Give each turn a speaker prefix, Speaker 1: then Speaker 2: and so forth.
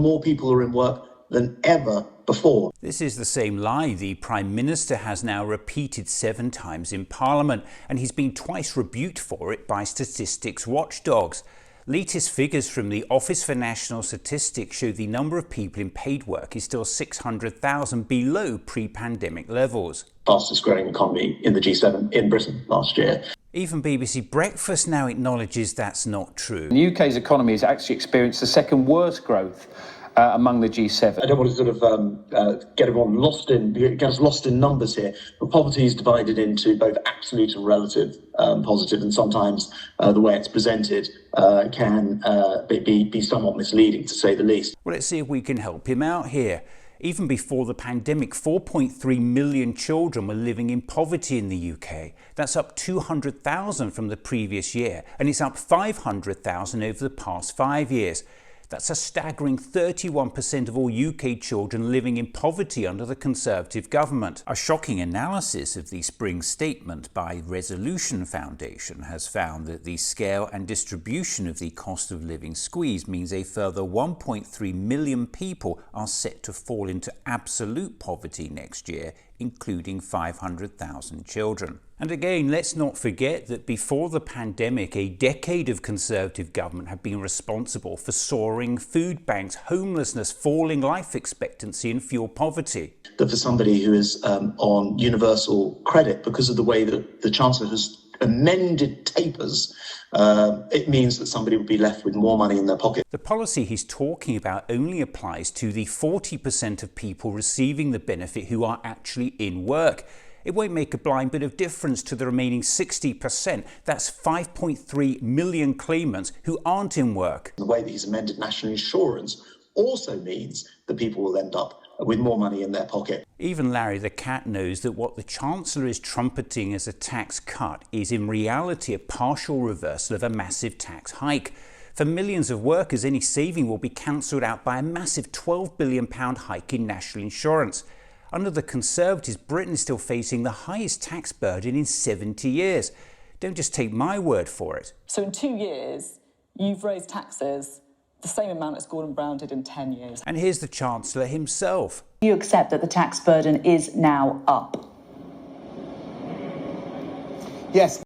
Speaker 1: More people are in work than ever before.
Speaker 2: This is the same lie the Prime Minister has now repeated 7 times in Parliament, and he's been twice rebuked for it by statistics watchdogs. Latest figures from the Office for National Statistics show the number of people in paid work is still 600,000 below pre-pandemic levels.
Speaker 1: Fastest growing economy in the G7 in Britain last year.
Speaker 2: Even BBC Breakfast now acknowledges that's not true.
Speaker 3: The UK's economy has actually experienced the second worst growth among the G7.
Speaker 1: I don't want to sort of get us lost in numbers here, but poverty is divided into both absolute and relative positive, and sometimes the way it's presented can be somewhat misleading, to say the least.
Speaker 2: Well, let's see if we can help him out here. Even before the pandemic, 4.3 million children were living in poverty in the UK. That's up 200,000 from the previous year, and it's up 500,000 over the past 5 years. That's a staggering 31% of all UK children living in poverty under the Conservative government. A shocking analysis of the spring statement by Resolution Foundation has found that the scale and distribution of the cost of living squeeze means a further 1.3 million people are set to fall into absolute poverty next year, including 500,000 children. And again, let's not forget that before the pandemic, a decade of Conservative government had been responsible for soaring food banks, homelessness, falling life expectancy and fuel poverty.
Speaker 1: That for somebody who is on universal credit, because of the way that the Chancellor has amended tapers, it means that somebody would be left with more money in their pocket.
Speaker 2: The policy he's talking about only applies to the 40% of people receiving the benefit who are actually in work. It won't make a blind bit of difference to the remaining 60%. That's 5.3 million claimants who aren't in work.
Speaker 1: The way that he's amended national insurance also means that people will end up with more money in their pocket.
Speaker 2: Even Larry the Cat knows that what the Chancellor is trumpeting as a tax cut is in reality a partial reversal of a massive tax hike. For millions of workers, any saving will be cancelled out by a massive £12 billion hike in national insurance. Under the Conservatives, Britain is still facing the highest tax burden in 70 years. Don't just take my word for it.
Speaker 4: So in 2 years, you've raised taxes the same amount as Gordon Brown did in 10 years.
Speaker 2: And here's the Chancellor himself.
Speaker 5: You accept that the tax burden is now up?
Speaker 6: Yes.